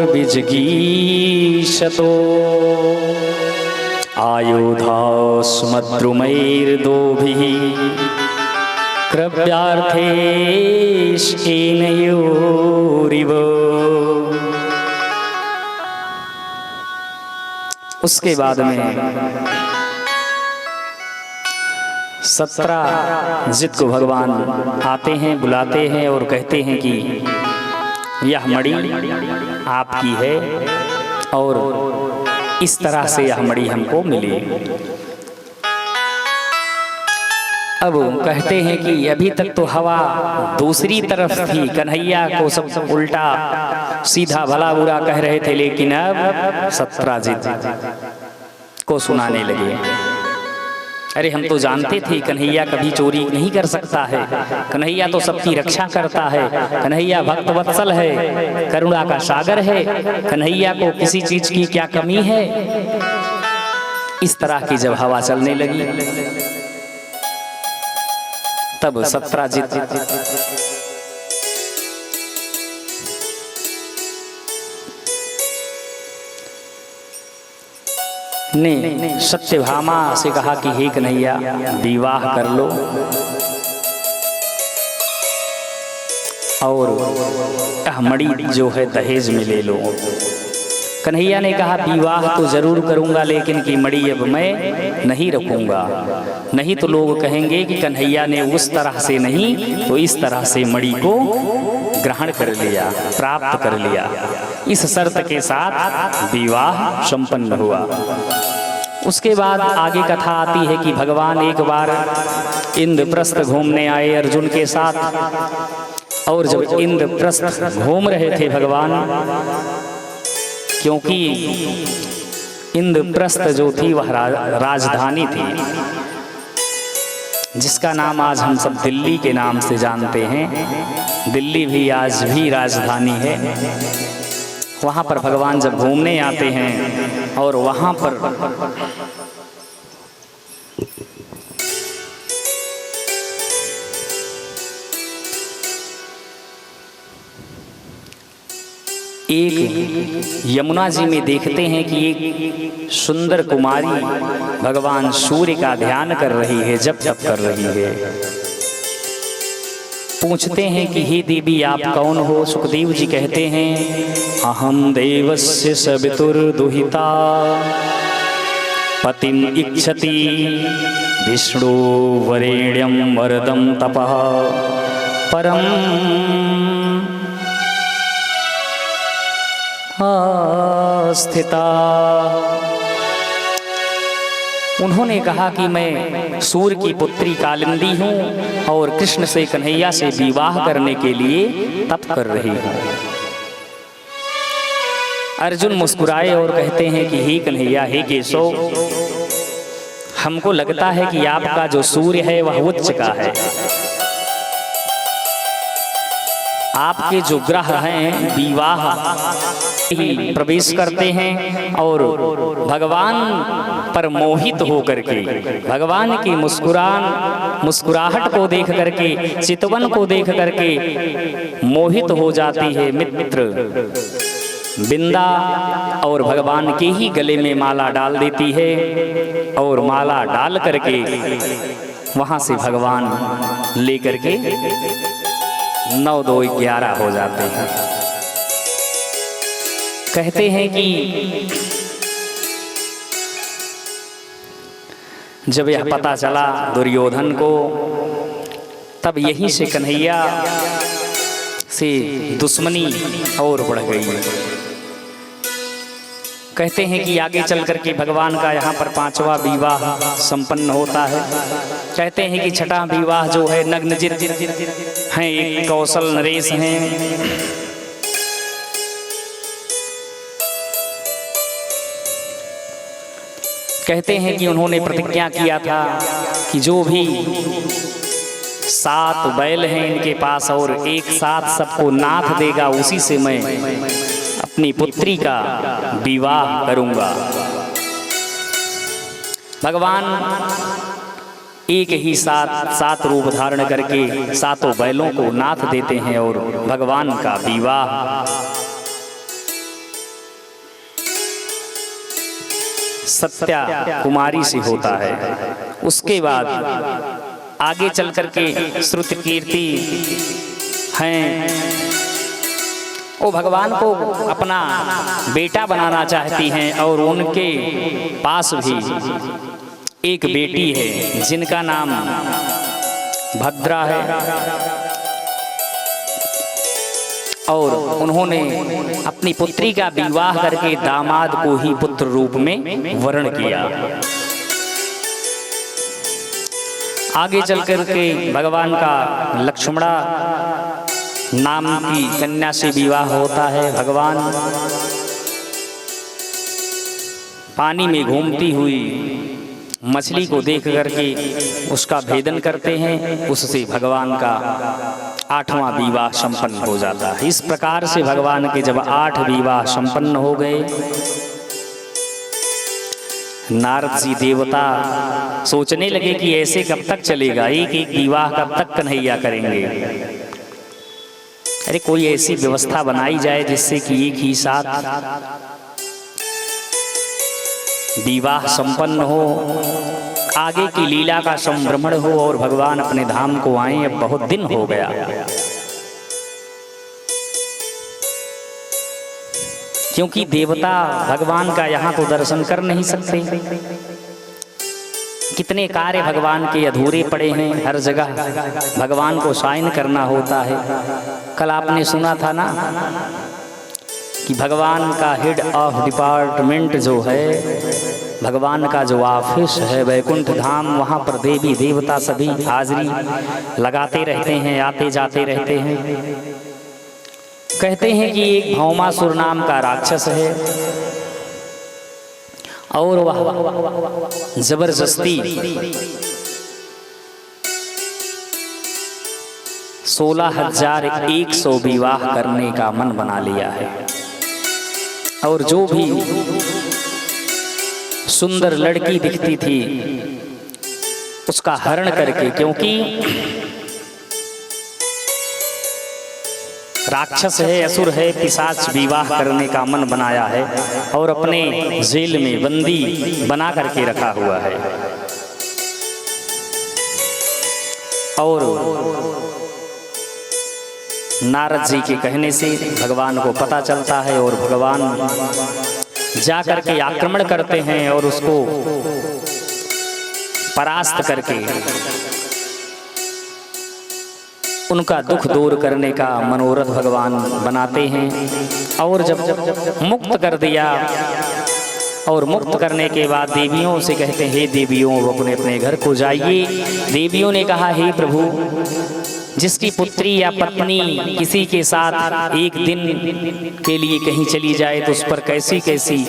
विजगीषतो आयुधास्मद्रुमैर्दोभिः क्रव्यार्थेष्केनयोरिव। उसके बाद में 17 को भगवान आते हैं, बुलाते हैं और कहते हैं कि यह मणि आपकी है और इस तरह से यह मणि हमको मिली। अब कहते हैं कि अभी तक तो हवा दूसरी तरफ थी, कन्हैया को सब उल्टा सीधा भला बुरा कह रहे थे, लेकिन अब सत्राजित को सुनाने लगे। अरे हम तो जानते थे कन्हैया कभी चोरी नहीं कर सकता है, कन्हैया तो सबकी रक्षा करता है, कन्हैया भक्त वत्सल है, करुणा का सागर है, कन्हैया को किसी चीज की क्या कमी है। इस तरह की जब हवा चलने लगी तब सत्राजित ने सत्यभामा से कहा कि हे कन्हैया विवाह कर लो और मणि जो है दहेज में ले लो। कन्हैया ने कहा विवाह तो जरूर करूंगा, लेकिन कि मणि अब मैं नहीं रखूंगा, नहीं तो लोग कहेंगे कि कन्हैया ने उस तरह से नहीं तो इस तरह से मणि को ग्रहण कर लिया, प्राप्त कर लिया। इस शर्त के साथ विवाह संपन्न हुआ। उसके बाद आगे कथा आती है कि भगवान एक बार इंद्रप्रस्थ घूमने आए अर्जुन के साथ, और जब इंद्रप्रस्थ घूम रहे थे भगवान, क्योंकि इंद्रप्रस्थ जो थी वह राजधानी थी, जिसका नाम आज हम सब दिल्ली के नाम से जानते हैं। दिल्ली भी आज भी राजधानी है। वहाँ पर भगवान जब घूमने आते हैं और वहाँ पर एक यमुना जी में देखते हैं कि एक सुंदर कुमारी भगवान सूर्य का ध्यान कर रही है, जप तप कर रही है। पूछते हैं कि हे देवी आप कौन हो? सुखदेव जी कहते हैं अहम देवस्य सवितुर्दुहिता पतिम इच्छति विष्णु वरेण्यं वरदं तपः परम स्थिता। उन्होंने कहा कि मैं सूर्य की पुत्री कालिंदी हूँ और कृष्ण से कन्हैया से विवाह करने के लिए तप कर रही हूँ। अर्जुन मुस्कुराए और कहते हैं कि हे कन्हैया, हे केशव, हमको लगता है कि आपका जो सूर्य है वह उच्च का है, आपके जो ग्रह हैं विवाह ही प्रवेश करते हैं और भगवान पर मोहित होकर के, भगवान की मुस्कुराहट को देख करके, चितवन को देख करके मोहित हो जाती है मित्र बिंदा, और भगवान के ही गले में माला डाल देती है और माला डाल करके वहां से भगवान लेकर के 9-2-11 हो जाते हैं। कहते हैं कि जब यह पता चला दुर्योधन को, तब यहीं से कन्हैया से दुश्मनी और बढ़ गई। कहते हैं कि आगे चल करके भगवान का यहाँ पर 5वां विवाह संपन्न होता है। कहते हैं कि 6वां विवाह जो है नग्नजित हैं, एक कौशल नरेश हैं, कहते हैं कि उन्होंने प्रतिज्ञा किया था कि जो भी 7 बैल हैं इनके पास और एक साथ सबको नाथ देगा, उसी से मैं अपनी पुत्री का विवाह करूंगा। भगवान एक ही साथ 7 रूप धारण करके 7 बैलों को नाथ देते हैं और भगवान का विवाह सत्या कुमारी से होता है। उसके बाद आगे चल करके श्रुति कीर्ति हैं, वो भगवान को अपना बेटा बनाना चाहती हैं और उनके पास भी एक बेटी है जिनका नाम भद्रा है, और उन्होंने अपनी पुत्री का विवाह करके दामाद को ही पुत्र रूप में वर्ण किया। आगे चल करके भगवान का लक्ष्मणा नाम की कन्या से विवाह होता है। भगवान पानी में घूमती हुई मछली को देख करके उसका भेदन करते हैं, उससे भगवान का 8वां विवाह संपन्न हो जाता है। इस प्रकार से भगवान के जब 8 विवाह संपन्न हो गए, नारद जी देवता सोचने लगे कि ऐसे कब तक चलेगा, एक एक विवाह कब तक कन्हैया करेंगे। अरे कोई ऐसी व्यवस्था बनाई जाए जिससे कि एक ही साथ विवाह संपन्न हो, आगे की लीला का संभ्रमण हो और भगवान अपने धाम को आए। अब बहुत दिन हो गया, क्योंकि देवता भगवान का यहाँ तो दर्शन कर नहीं सकते। कितने कार्य भगवान के अधूरे पड़े हैं, हर जगह भगवान को साइन करना होता है। कल आपने सुना था ना कि भगवान का हेड ऑफ डिपार्टमेंट जो है, भगवान का जो ऑफिस है वैकुंठ धाम, वहाँ पर देवी देवता सभी हाजिरी लगाते रहते हैं, आते जाते रहते हैं। कहते हैं कि एक भौमासुर नाम का राक्षस है और वह जबरदस्ती 16,100 विवाह करने का मन बना लिया है, और जो भी सुंदर लड़की दिखती थी उसका हरण करके, क्योंकि राक्षस है, असुर है, पिशाच विवाह करने का मन बनाया है और अपने जेल में बंदी बना करके रखा हुआ है। और नारद जी के कहने से भगवान को पता चलता है और भगवान जाकर के आक्रमण करते हैं और उसको परास्त करके उनका दुख दूर करने का मनोरथ भगवान बनाते हैं। और जब मुक्त कर दिया, और मुक्त करने के बाद देवियों से कहते हैं, हे देवियों अपने अपने घर को जाइए। देवियों ने कहा, हे प्रभु, जिसकी पुत्री या पत्नी किसी के साथ एक दिन के लिए कहीं चली जाए तो उस पर कैसी कैसी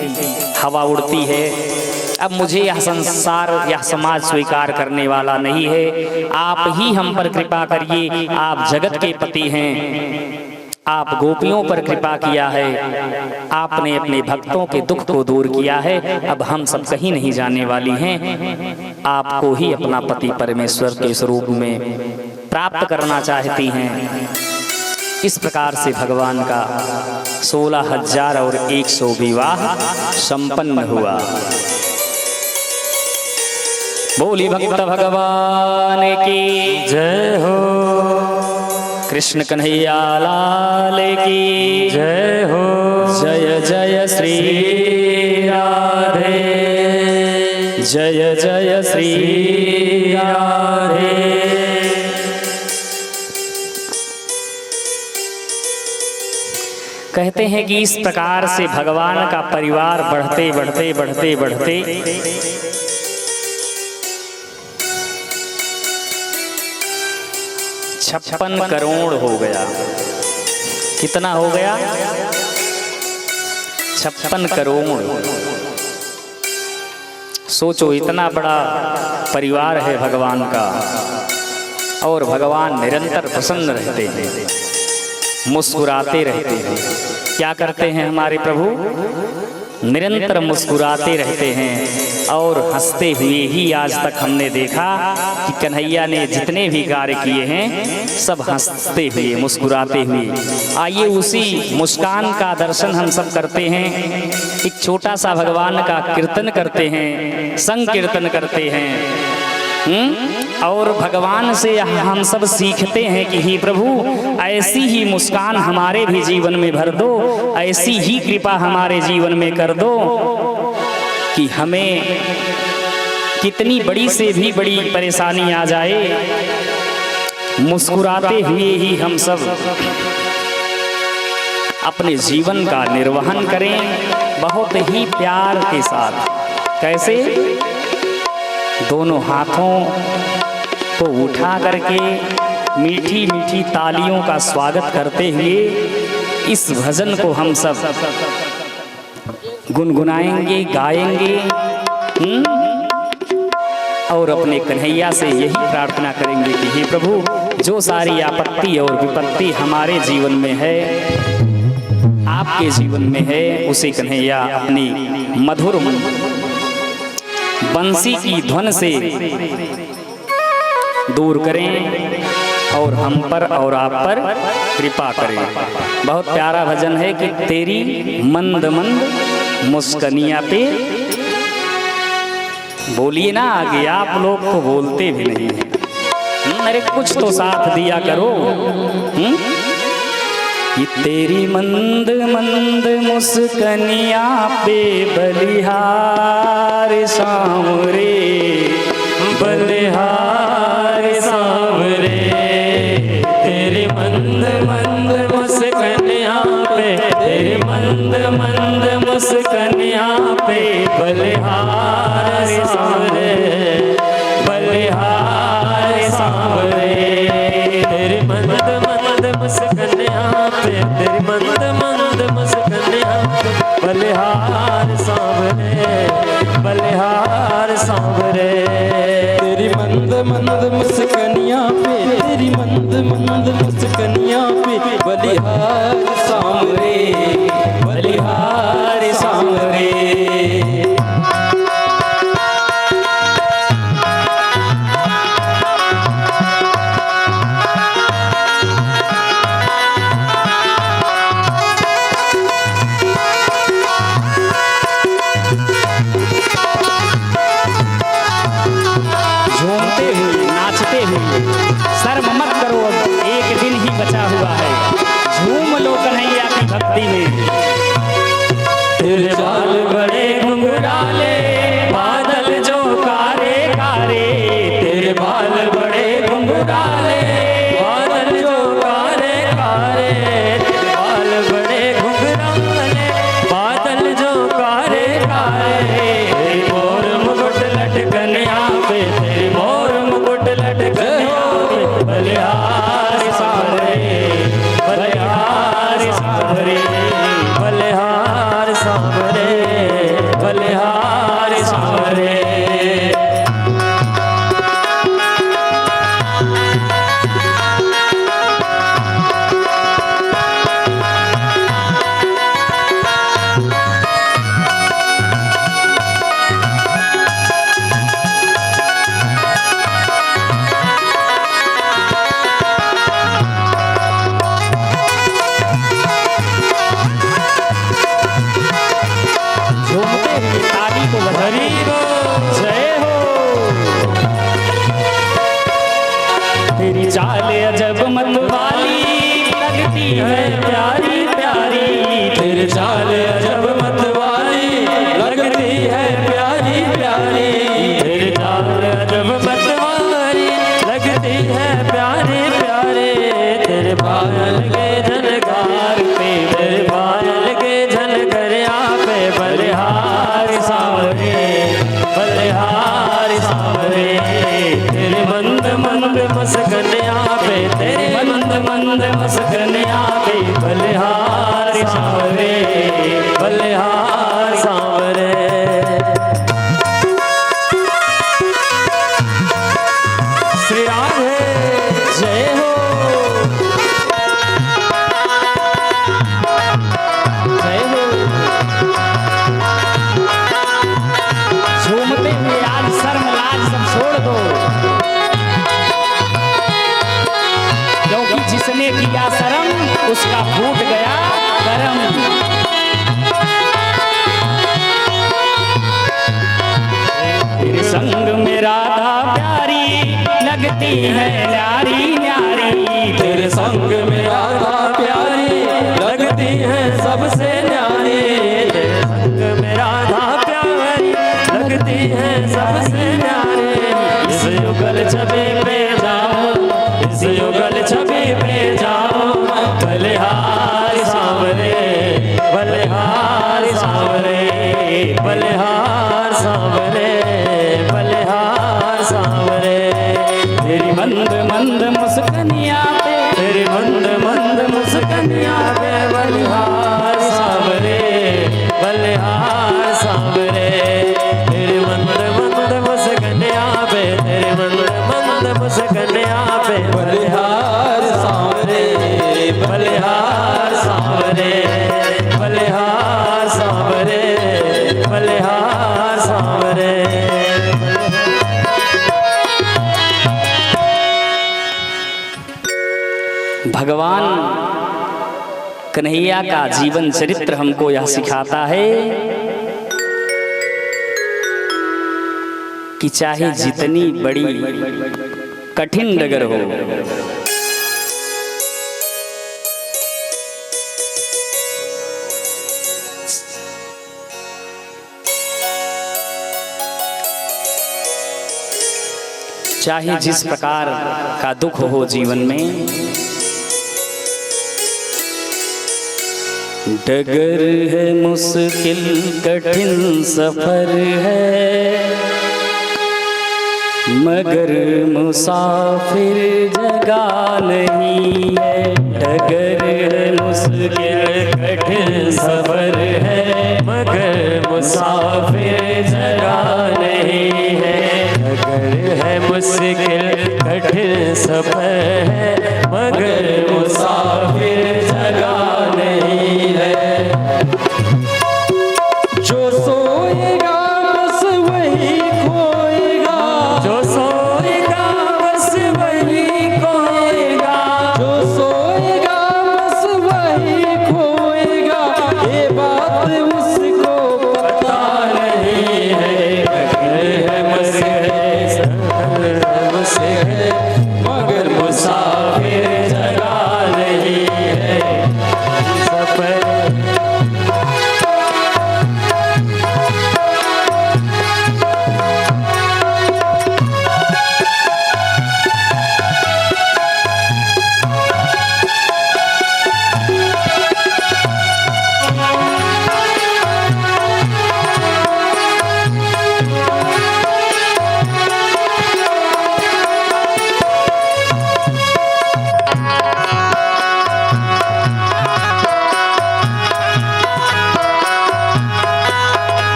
हवा उड़ती है। अब मुझे यह संसार, यह समाज स्वीकार करने वाला नहीं है। आप ही हम पर कृपा करिए, आप जगत के पति हैं, आप गोपियों पर कृपा किया है, आपने अपने भक्तों के दुख को दूर किया है। अब हम सब कहीं नहीं जाने वाली हैं, आपको ही अपना पति परमेश्वर के स्वरूप में प्राप्त करना चाहती हैं। इस प्रकार से भगवान का 16,100 विवाह संपन्न हुआ। बोली भक्त भगवान की जय हो, कृष्ण कन्हैया लाल की जय हो। जय जय श्री राधे, जय जय श्री राधे। कहते हैं कि इस प्रकार से भगवान का परिवार बढ़ते बढ़ते बढ़ते बढ़ते 56 करोड़ हो गया। कितना हो गया? 56 करोड़। सोचो, इतना बड़ा परिवार है भगवान का, और भगवान निरंतर प्रसन्न रहते हैं, मुस्कुराते रहते हैं। क्या करते हैं हमारे प्रभु? निरंतर मुस्कुराते रहते हैं और हंसते हुए ही आज तक हमने देखा कि कन्हैया ने जितने भी कार्य किए हैं सब हंसते हुए मुस्कुराते हुए। आइए उसी मुस्कान का दर्शन हम सब करते हैं। एक छोटा सा भगवान का कीर्तन करते हैं, संकीर्तन करते हैं और भगवान से हम सब सीखते हैं कि हे प्रभु ऐसी ही मुस्कान हमारे भी जीवन में भर दो, ऐसी ही कृपा हमारे जीवन में कर दो कि हमें कितनी बड़ी से भी बड़ी परेशानी आ जाए, मुस्कुराते हुए ही हम सब अपने जीवन का निर्वहन करें बहुत ही प्यार के साथ। कैसे? दोनों हाथों को उठा करके मीठी मीठी तालियों का स्वागत करते हुए इस भजन को हम सब गुनगुनाएंगे, गाएंगे और अपने कन्हैया से यही प्रार्थना करेंगे कि हे प्रभु जो सारी आपत्ति और विपत्ति हमारे जीवन में है, आपके जीवन में है, उसे कन्हैया अपनी मधुर बंसी की ध्वन से दूर करें और हम पर और आप पर कृपा करें। बहुत प्यारा भजन है कि तेरी मंद मंद मुस्कनिया पे, बोलिए ना आगे, आप लोग तो बोलते भी नहीं हैं। अरे कुछ तो साथ दिया करो। कि तेरी मंद मंद मुस्कनिया पे बलिहार सांवरे, बलिहार सांवरे, तेरी मंद मंद मुस्कनिया पे, तेरी मंद मंद मुस्कनिया पे बलिहार सांवरे, बलिहार सांवरे, तेरी मंद मंद मुस्कनिया पे, तेरी मंद मंद मुस्कनिया पे बलिहार सांवरे, बलिहार सांवरे, तेरी मंद मंद मुस्कनिया पे, तेरी मंद मंद मुस्कनिया पे बलिहार सांवरे, बलिहार सांवरे। शर्म मत करो, अब एक दिन ही बचा हुआ है, झूम लो कन्हैया की भक्ति में। तेरे बाल बड़े घुंघराले, बादल जो कारे कारे, तेरे बाल बड़े घुंघराले, बादल जो कारे कारे, तेरे बाल बड़े घुंघराले, बादल जो कारे कारे, तेरे मोर मुकुट लटकनिया पे, तेरे मोर मुकुट लटकनिया पे बलिहार सांवरे, बलिहार सांवरे, बलिहार सांवरे, बलिहार सांवरे। तेरी चाल अजब मतवाली लगती है प्यारी प्यारी, तेरी चाल अजब मतवाली लगती है प्यारी प्यारी, तेरी चाल अजब मतवाली लगती है प्यारी प्यारी, तेरे बाल के झनकार पे, तेरे बाल के झनकरिया पे बलिहार सांवरे, बलिहार सांवरे, तेरे मंद मंद मुस्कनिया पे, तेरे मंद मंद मुस्कनिया पे बलिहार सांवरे, बलिहार सांवरे। श्री राधे जय हो, जय हो। जिसने किया शर्म उसका फूट गया करम। तेरे संग में राधा प्यारी लगती है न्यारी न्यारी। तेरे संग में राधा प्यारी लगती है सबसे न्यारी। तेरे संग में राधा प्यारी लगती है सबसे न्यारी। इस युगल छवि पे जाओ, इस युगल छवि पे जाओ, बलिहार सांवरे बलिहार सांवरे बलिहार सांवरे बलिहार सांवरे। तेरी मंद मंद मुस्कनिया पे, तेरी मंद मंद मुस्कनिया पे बलिहार सांवरे बलिहार सांवरे। तेरी मंद मंद मुस्कनिया पे, तेरी मंद मंद मुस्कनिया पे बलिहार सांवरे बलिहार सांवरे बलिहार सांवरे बलिहार सांवरे। भगवान कन्हैया का जीवन चरित्र हमको यह सिखाता है कि चाहे जितनी बड़ी कठिन डगर हो, चाहे जिस प्रकार का दुख हो जीवन में, डगर है मुश्किल कठिन सफर है, मगर मुसाफिर जगह नहीं है। डगर है मुश्किल कठिन सफर है, मगर मुसाफिर जगह नहीं है। डगर है मुश्किल कठिन सफर है, मगर मुसाफिर जगह नहीं है। जो सोएगा बस वही खोएगा, जो सोएगा बस वही खोएगा, जो सोएगा बस वही खोएगा। ये बात उसको पता नहीं है। डगर है मुश्किल मगर मुसाफिर जगह नहीं है। सफर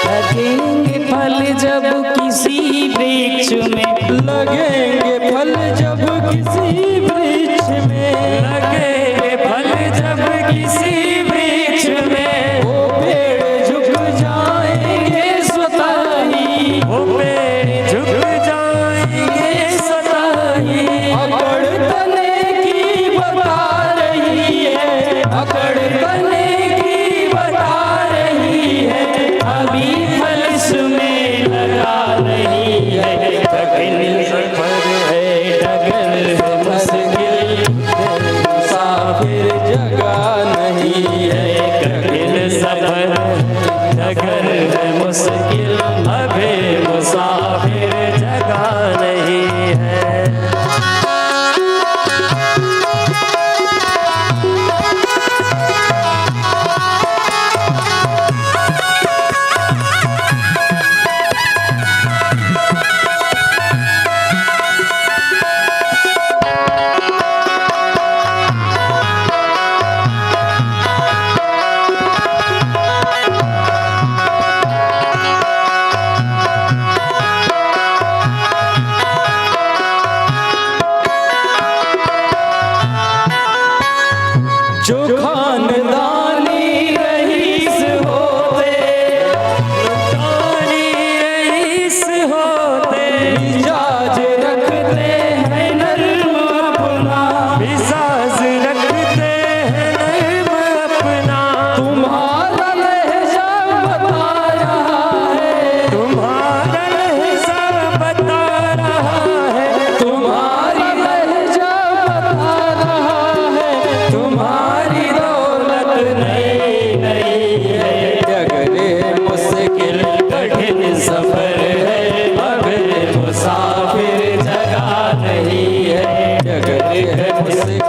लगेंगे फल जब किसी वृक्ष में, लगेंगे फल जब किसी वृक्ष में, लगेंगे फल जब किसी वृक्ष में। वो पेड़ झुक जाएंगे स्वतः ही, वो पेड़ झुक जाएंगे स्वतः ही। अकड़ तने की बता रही है, अकड़ तने की बता रही है। अभी फल इसमें लगा नहीं है। कठिन सफर है, डगर है मुश्किल, मुसाफिर जगह नहीं है। कठिन सफर डगर है मुश्किल, अभी मुसाफिर जगह नहीं है। जो खानदानी रईस होते, खानदानी रईस होते, मिजाज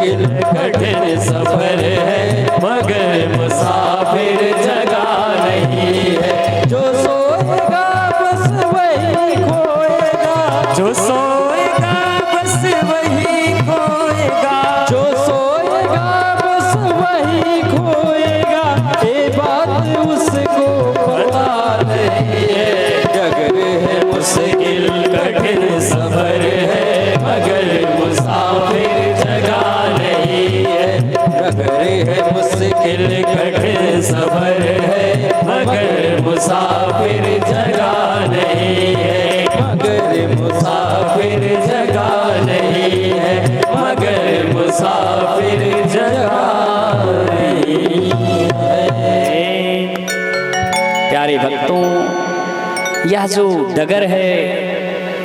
मुश्किल कठिन सफर है, मगर मुसाफिर जगह नहीं है। जो सोएगा बस वही खोएगा, जो सोएगा बस वही खोएगा, जो सोएगा बस वही खोएगा, ये बात उसको पता नहीं है। डगर है मुश्किल कठिन सफर है, मगर मुसाफिर जगह नहीं है। डगर है मुश्किल कठिन सफर है, मगर मुसाफिर जगह नहीं है। मगर मुसाफिर जगह नहीं है, मगर मुसाफिर जगह नहीं है। प्यारे भक्तों, यह जो डगर है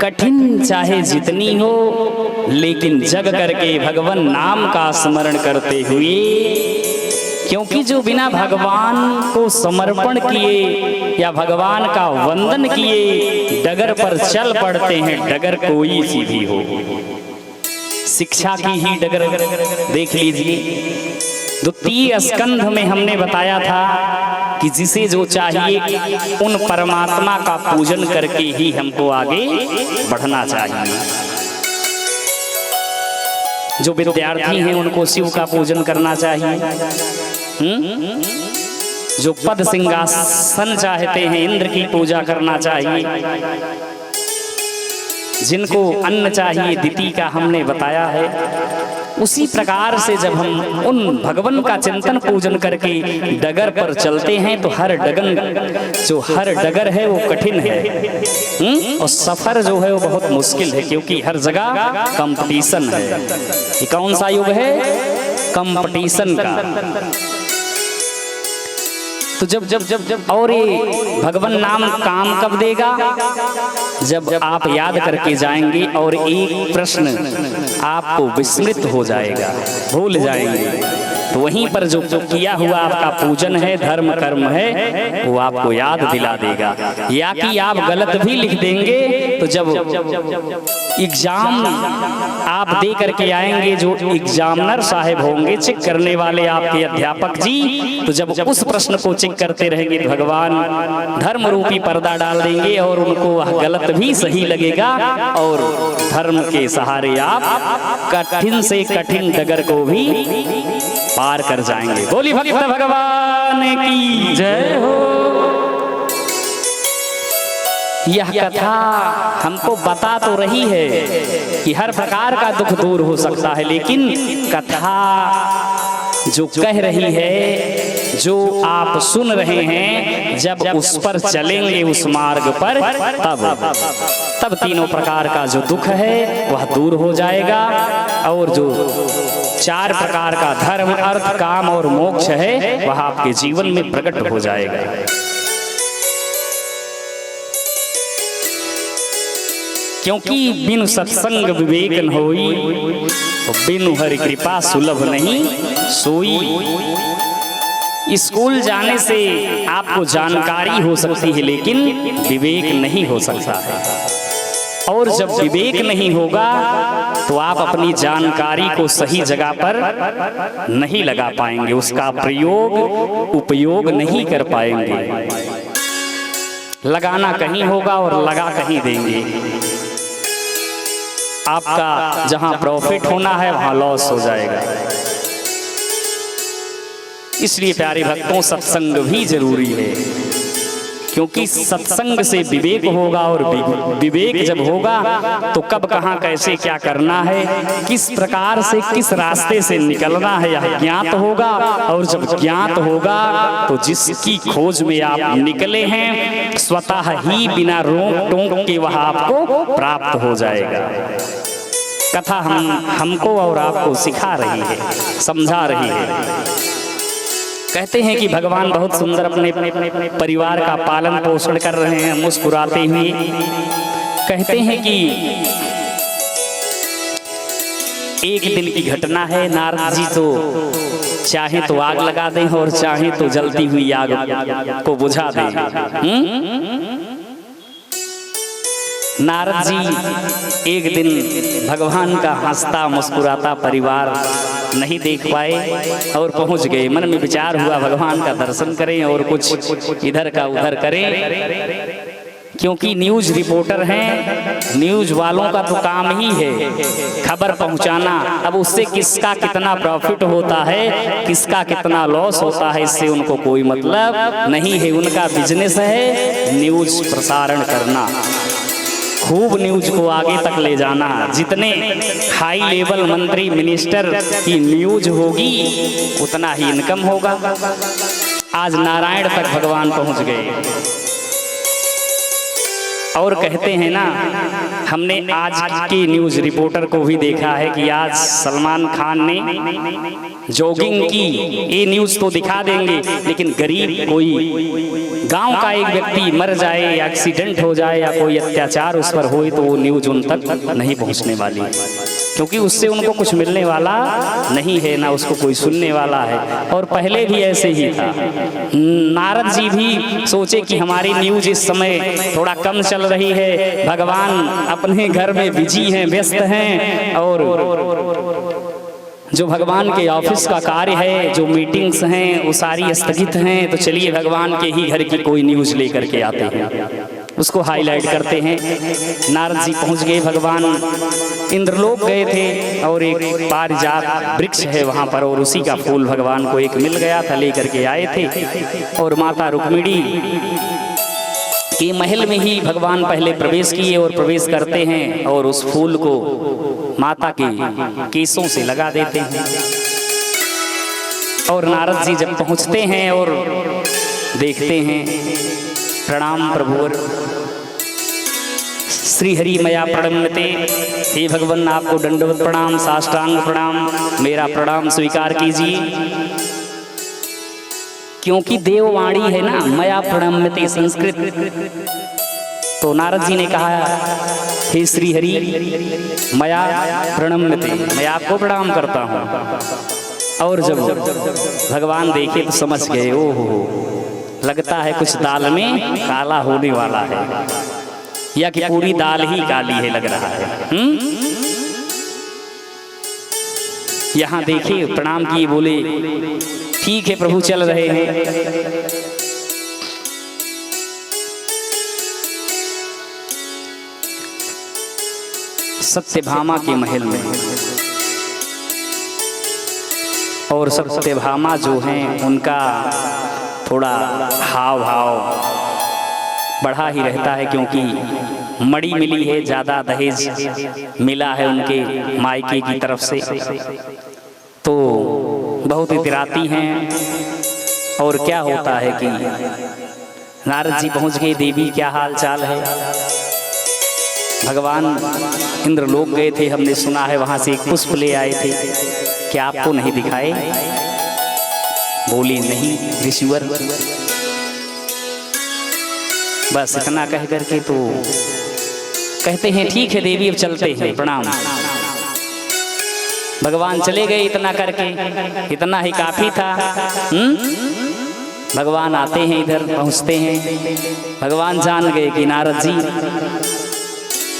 कठिन चाहे जितनी हो, लेकिन जग करके भगवान नाम का स्मरण करते हुए, क्योंकि जो बिना भगवान को समर्पण किए या भगवान का वंदन किए डगर पर चल पड़ते हैं, डगर कोई सी भी हो। शिक्षा की ही डगर देख लीजिए, द्वितीय स्कंध में हमने बताया था कि जिसे जो चाहिए उन परमात्मा का पूजन करके ही हमको आगे बढ़ना चाहिए। जो विद्यार्थी हैं उनको शिव का पूजन करना चाहिए। जो पद सिंहासन चाहते हैं इंद्र की पूजा करना चाहिए। जिनको अन्न चाहिए दिति का हमने बताया है। उसी प्रकार से जब हम उन भगवान का चिंतन पूजन करके डगर पर चलते हैं तो हर डगर है वो कठिन है, और सफर जो है वो बहुत मुश्किल है, क्योंकि हर जगह कंपटीशन है। ये कौन सा युग है? कंपटीशन का। तो जब और ये भगवान नाम काम कब देगा? जब आप याद करके जाएंगे और एक प्रश्न आपको विस्मृत हो जाएगा, भूल जाएंगे, तो वहीं पर जो किया हुआ आपका पूजन है, धर्म कर्म है, वो आपको याद दिला देगा। या कि आप गलत भी लिख देंगे तो जब एग्जाम आप दे करके आएंगे, जो एग्जामिनर साहब होंगे, चेक करने वाले आपके अध्यापक जी, तो जब उस प्रश्न को चेक करते रहेंगे भगवान धर्म रूपी पर्दा डाल देंगे और उनको वह गलत भी सही लगेगा, और धर्म के सहारे आप कठिन से कठिन डगर को भी पार कर जाएंगे। बोली भक्त भगवान की जय हो। यह कथा हमको बता तो रही है कि हर प्रकार का दुख दूर हो सकता है, लेकिन कथा जो कह रही है, जो आप सुन रहे हैं, जब उस पर चलेंगे उस मार्ग पर, तब तीनों प्रकार का जो दुख है वह दूर हो जाएगा, और जो चार प्रकार का धर्म, अर्थ, काम और मोक्ष है वह आपके जीवन में प्रकट हो जाएगा। क्योंकि बिनु सत्संग विवेक न होई, बिनु हरि कृपा सुलभ नहीं सोई। स्कूल जाने से आपको जानकारी हो सकती है, लेकिन विवेक नहीं हो सकता है। और जब विवेक नहीं होगा तो आप अपनी जानकारी को सही जगह पर नहीं लगा पाएंगे, उसका प्रयोग उपयोग नहीं कर पाएंगे। लगाना कहीं होगा और लगा कहीं देंगे। आपका जहां प्रॉफिट होना है वहां लॉस हो जाएगा। इसलिए प्यारे भक्तों, सत्संग भी जरूरी है, क्योंकि सत्संग से विवेक होगा, और विवेक जब होगा तो कब कहां कैसे क्या करना है, किस प्रकार से किस रास्ते से निकलना है, यह ज्ञात होगा। और जब ज्ञात होगा तो जिसकी खोज में आप निकले हैं, स्वतः ही बिना रोक टोक के वह आपको प्राप्त हो जाएगा। कथा हमको और आपको सिखा रही है, समझा रही है। कहते हैं कि भगवान बहुत सुंदर अपने परिवार का पालन पोषण कर रहे हैं, मुस्कुराते हुए। कहते हैं कि एक दिन की घटना है, नारद जी तो चाहे तो आग लगा दें और चाहे तो जलती हुई आग को बुझा दें। नारद जी एक दिन भगवान का हंसता मुस्कुराता परिवार नहीं देख पाए और पहुंच गए। मन में विचार हुआ भगवान का दर्शन करें और कुछ इधर का उधर करें, क्योंकि न्यूज़ रिपोर्टर हैं, न्यूज़ वालों का तो काम ही है खबर पहुंचाना। अब उससे किसका कितना प्रॉफिट होता है, किसका कितना लॉस होता है, इससे उनको कोई मतलब नहीं है। उनका बिजनेस है न्यूज़ प्रसारण करना, खूब न्यूज को आगे तक ले जाना। जितने हाई लेवल मंत्री मिनिस्टर की न्यूज होगी उतना ही इनकम होगा। आज नारायण तक भगवान पहुंच गए और कहते हैं ना, हमने आज की न्यूज़ रिपोर्टर को भी देखा है कि आज सलमान खान ने जॉगिंग की। ये न्यूज़ तो दिखा देंगे, लेकिन गरीब कोई गांव का एक व्यक्ति मर जाए या एक्सीडेंट हो जाए या कोई अत्याचार उस पर हो तो वो न्यूज़ उन तक नहीं पहुंचने वाली, क्योंकि उससे उनको कुछ मिलने वाला नहीं है, ना उसको कोई सुनने वाला है। और पहले भी ऐसे ही था। नारद जी भी सोचे कि हमारी न्यूज़ इस समय थोड़ा कम चल रही है, भगवान अपने घर में बिजी हैं, व्यस्त हैं, और जो भगवान के ऑफिस का कार्य है, जो मीटिंग्स हैं वो सारी स्थगित हैं, तो चलिए भगवान के ही घर की कोई न्यूज़ लेकर के आते हैं, उसको हाईलाइट करते हैं। नारद जी पहुंच गए, भगवान इंद्रलोक गए थे और एक पारिजात वृक्ष है वहाँ पर, और उसी का फूल भगवान को एक मिल गया था, लेकर के आए थे। और माता रुक्मिणी के महल में ही भगवान पहले प्रवेश किए और प्रवेश करते हैं और उस फूल को माता के केसों से लगा देते हैं। और नारद जी जब पहुँचते हैं और देखते हैं, प्रणाम प्रभुवर, श्री हरि मया प्रणम्यते, हे भगवान आपको दंडवत प्रणाम, साष्टांग प्रणाम, मेरा प्रणाम स्वीकार कीजिए। क्योंकि देववाणी है ना, मया प्रणम्यते संस्कृत। तो नारद जी ने कहा, हे श्री हरि मया प्रणम्यते, मैं आपको प्रणाम करता हूँ। और जब भगवान देखे तो समझ गए, ओहो लगता है कुछ दाल में काला होने वाला है, या कि पूरी दाल ही काली है लग रहा है। यहाँ देखिए प्रणाम किए, बोले ठीक है प्रभु चल रहे हैं। सत्यभामा के महल में, और सत्यभामा जो हैं उनका थोड़ा हाव भाव बढ़ा ही रहता है, क्योंकि मड़ी मिली है, ज़्यादा दहेज मिला है उनके मायके की तरफ से, तो बहुत इतराती हैं। और क्या होता है कि नारद जी पहुंच गए, देवी क्या हाल चाल है। भगवान इंद्रलोक गए थे, हमने सुना है, वहाँ से एक पुष्प ले आए थे, क्या आपको नहीं दिखाए? बोली नहीं ऋषिवर। बस इतना कह करके तो कहते हैं ठीक है देवी अब चलते हैं, प्रणाम। भगवान चले गए, इतना करके, इतना ही काफी था। भगवान आते हैं, इधर पहुंचते हैं, भगवान जान गए कि नारद जी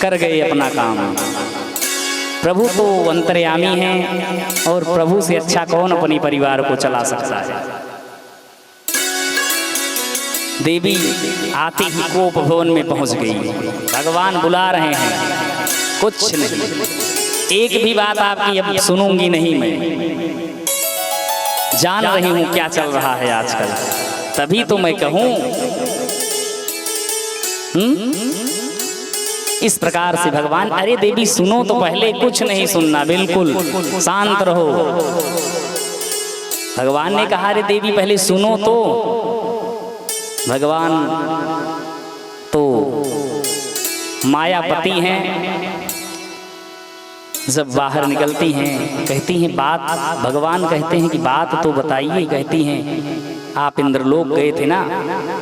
कर गए अपना काम। प्रभु तो अंतर्यामी हैं, और प्रभु से अच्छा कौन अपने परिवार को चला सकता है। देवी आते ही कोप भवन में पहुंच गई, भगवान बुला रहे हैं, कुछ नहीं, एक भी बात आपकी अब सुनूंगी नहीं, मैं जान रही हूं क्या चल रहा है आजकल, तभी तो मैं कहूं। इस प्रकार से भगवान, अरे देवी सुनो तो पहले, कुछ नहीं सुनना, बिल्कुल शांत रहो। भगवान ने कहा, अरे देवी पहले सुनो तो। भगवान तो मायापति हैं, जब बाहर निकलती हैं कहती हैं बात, भगवान कहते हैं कि बात तो बताइए। कहती हैं आप इंद्रलोक गए थे ना,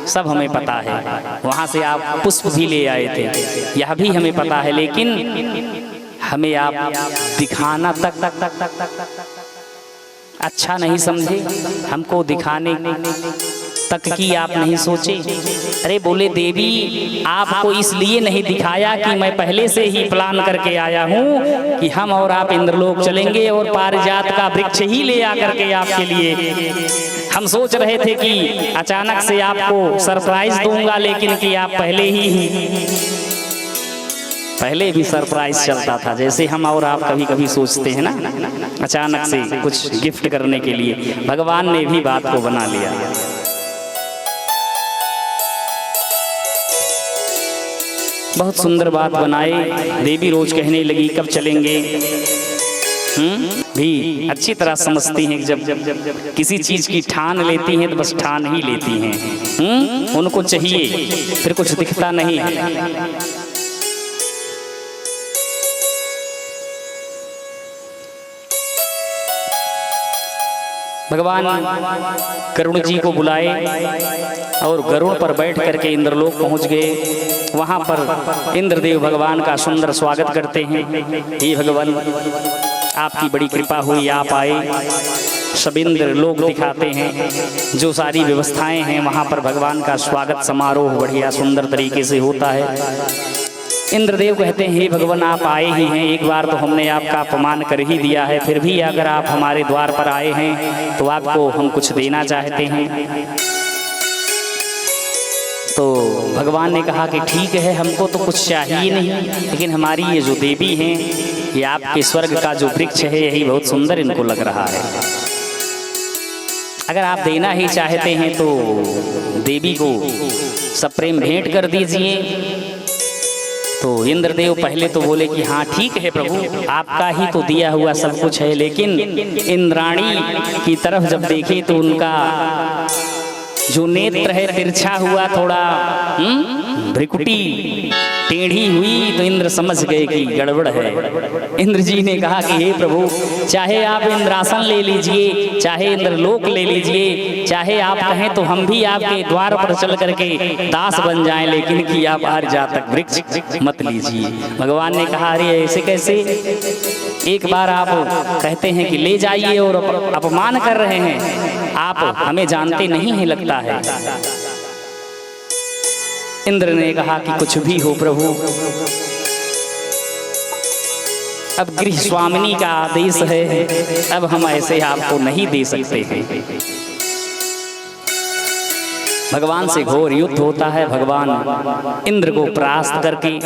सब हमें पता है, वहाँ से आप पुष्प भी ले आए थे, यह भी हमें पता है, लेकिन हमें आप दिखाना तक अच्छा नहीं समझे, हमको दिखाने तक की आप नहीं सोचे? अरे बोले देवी आपको इसलिए नहीं दिखाया कि मैं पहले से ही प्लान करके आया हूँ कि हम और आप इंद्रलोक चलेंगे और पारिजात का वृक्ष ही ले आकर के आपके लिए। हम सोच रहे थे कि अचानक से आपको सरप्राइज दूंगा, लेकिन कि आप पहले भी सरप्राइज चलता था, जैसे हम और आप कभी कभी सोचते हैं ना अचानक से कुछ गिफ्ट करने के लिए। भगवान ने भी बात को बना लिया। बहुत सुंदर बात बनाए। देवी रोज कहने लगी कब चलेंगे। भी अच्छी तरह समझती हैं कि जब किसी चीज की ठान लेती हैं तो बस ठान ही लेती हैं। उनको चाहिए, फिर कुछ दिखता नहीं है। भगवान गरुड़ जी को बुलाए और गरुड़ पर बैठ करके इंद्रलोक पहुंच गए। वहां पर इंद्रदेव भगवान का सुंदर स्वागत करते हैं। हे भगवान आपकी बड़ी कृपा हुई, आप आए। सब इंद्रलोक दिखाते हैं, जो सारी व्यवस्थाएं हैं वहां पर भगवान का स्वागत समारोह बढ़िया सुंदर तरीके से होता है। इंद्रदेव कहते हैं हे भगवान आप आए ही हैं, एक बार तो हमने आपका अपमान कर ही दिया है, फिर भी अगर आप हमारे द्वार पर आए हैं तो आपको हम कुछ देना चाहते हैं। तो भगवान ने कहा कि ठीक है, हमको तो कुछ चाहिए नहीं, लेकिन हमारी ये जो देवी हैं, ये आपके स्वर्ग का जो वृक्ष है यही बहुत सुंदर इनको लग रहा है। अगर आप देना ही चाहते हैं तो देवी को सप्रेम भेंट कर दीजिए। तो इंद्रदेव पहले तो बोले कि हाँ ठीक है प्रभु, आपका ही तो दिया हुआ सब कुछ है, लेकिन इंद्राणी की तरफ जब देखे तो उनका जो नेत्र है तिरछा हुआ, थोड़ा भ्रिकुटी टेढ़ी हुई, तो इंद्र समझ गए कि गड़बड़ है। इंद्र जी ने कहा कि हे प्रभु, चाहे आप इंद्रासन ले लीजिए, चाहे इंद्रलोक ले लीजिए, चाहे आप कहें तो हम भी आपके द्वार पर चल करके दास बन जाएं, लेकिन कि आप पारिजात तक वृक्ष मत लीजिए। भगवान ने कहा अरे ऐसे कैसे, एक बार आप कहते हैं कि ले जाइए और अपमान कर रहे हैं, आप हमें जानते नहीं है लगता है। इंद्र ने कहा कि कुछ भी हो प्रभु, अब गृह स्वामिनी का आदेश है, अब हम ऐसे आपको नहीं दे सकते हैं। भगवान से घोर युद्ध होता है। भगवान इंद्र को परास्त करके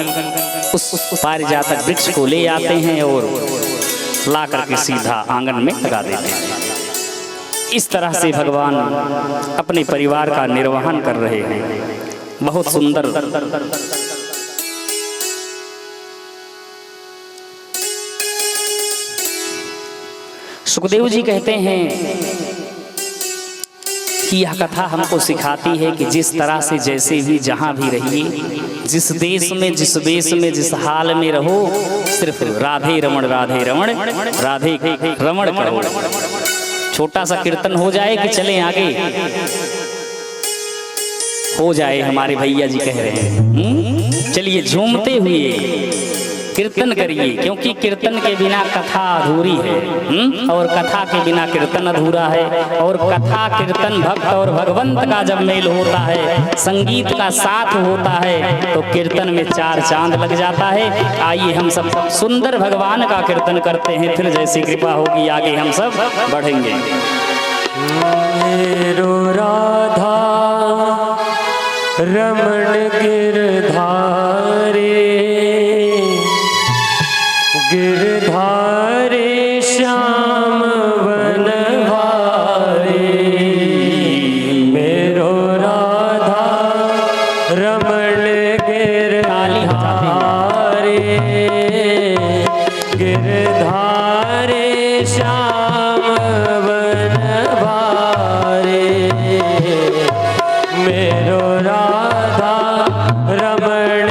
उस पारिजातक वृक्ष को ले आते हैं और ला करके सीधा आंगन में लगा देते हैं। इस तरह से भगवान अपने परिवार का निर्वहन कर रहे हैं। बहुत सुंदर। सुखदेव जी कहते हैं कि यह कथा हमको सिखाती है कि जिस तरह से जैसे भी जहां भी रहिए, जिस देश में जिस वेश में जिस हाल में रहो, सिर्फ राधे रमण राधे रमण करो। छोटा सा कीर्तन हो जाए कि चलें आगे, हो जाए, हमारे भैया जी कह रहे हैं। चलिए झूमते हुए कीर्तन करिए, क्योंकि कीर्तन के बिना कथा अधूरी है, और कथा के बिना कीर्तन अधूरा है। और कथा कीर्तन भक्त और भगवंत का जब मेल होता है, संगीत का साथ होता है, तो कीर्तन में चार चांद लग जाता है। आइए हम सब सुंदर भगवान का कीर्तन करते हैं, फिर जैसी कृपा होगी आगे हम सब बढ़ेंगे। मेरो राधा रमण गिरधारे, गिरधारे श्याम वनवारे। मेरो राधा रमण गिरधारे, गिरधारे श्याम वनवारे। मेरो राधा रमण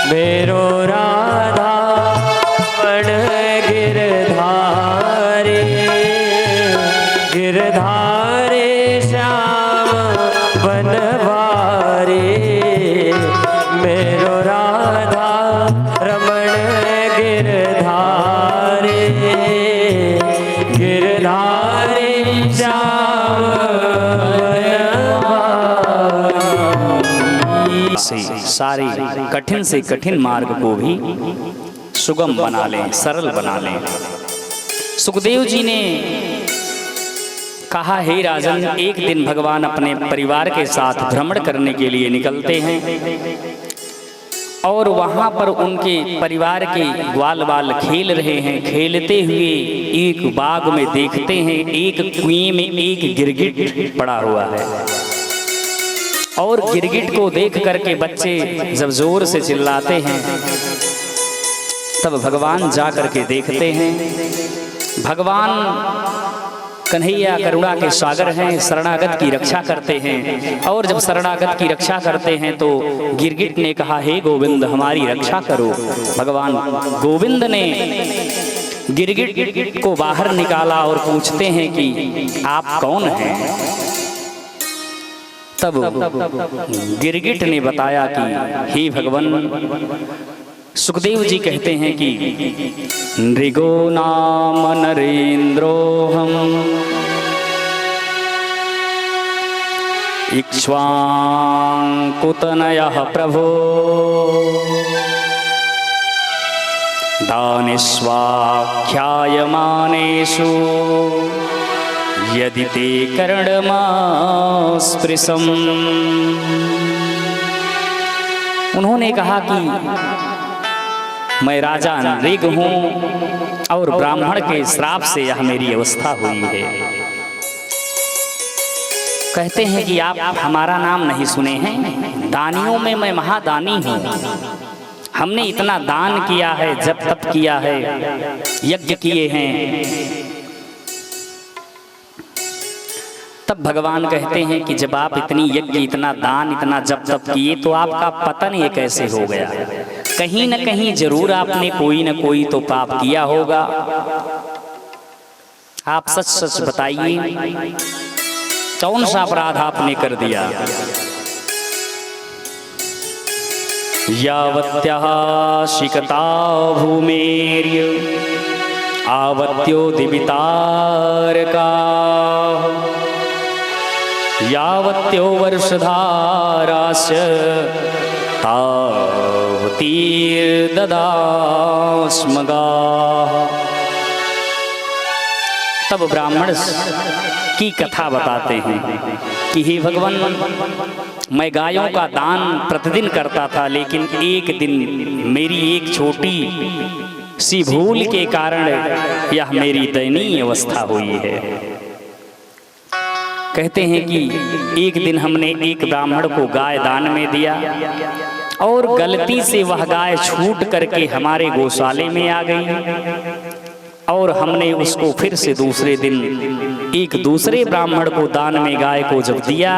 मेरो राधा रमण गिरधारे, गिरधारे श्याम बनवारे। मेरो राधा रमण गिरधारे, गिरधारे श्याम बनवारे। से सारे कठिन से कठिन मार्ग को भी सुगम बना लें, सरल बना लें। सुखदेव जी ने कहा, हे राजन, एक दिन भगवान अपने परिवार के साथ भ्रमण करने के लिए निकलते हैं और वहां पर उनके परिवार के ग्वाल बाल खेल रहे हैं। खेलते हुए एक बाग में देखते हैं एक कुएं में एक गिरगिट पड़ा हुआ है और गिरगिट को देख करके बच्चे जब जोर से चिल्लाते हैं तब भगवान जा करके देखते हैं। भगवान कन्हैया करुणा के सागर हैं, शरणागत की रक्षा करते हैं और जब शरणागत की रक्षा करते हैं तो गिरगिट ने कहा, हे गोविंद हमारी रक्षा करो। भगवान गोविंद ने गिरगिट को बाहर निकाला और पूछते हैं कि आप कौन हैं। तब गिरगिट ने बताया कि हे भगवान, सुखदेव जी कहते हैं कि नृगो नाम नरेन्द्रोऽहम् इक्ष्वाकुतनयः प्रभो दानिष्वाख्यायमानेषु यदि ते कर्णमास्पृशम्। उन्होंने कहा कि मैं राजा नृग हूँ और ब्राह्मण के श्राप से यह मेरी अवस्था हुई है। कहते हैं कि आप हमारा नाम नहीं सुने हैं, दानियों में मैं महादानी हूँ। हमने इतना दान किया है, जप तप किया है, यज्ञ किए हैं। तब भगवान कहते हैं कि जब आप इतनी यज्ञ, इतना दान, इतना जप तप किए तो आपका पतन ये कैसे हो गया? कहीं न कहीं जरूर आपने कोई न कोई तो पाप किया होगा। आप सच सच बताइए, कौन सा अपराध आपने कर दिया? यावत्याः शिकता भूमेर्य आवत्यो दिवितारकाः यावत्यो वर्षधारास्य तावतीर्ददास्मगाः। तब ब्राह्मण की कथा बताते हैं कि हे भगवान, मैं गायों का दान प्रतिदिन करता था, लेकिन एक दिन मेरी एक छोटी सी भूल के कारण यह मेरी दयनीय अवस्था हुई है। कहते हैं कि एक दिन हमने एक ब्राह्मण को गाय दान में दिया और गलती से वह गाय छूट करके हमारे गौशाले में आ गई और हमने उसको फिर से दूसरे दिन एक दूसरे ब्राह्मण को दान में गाय को जब दिया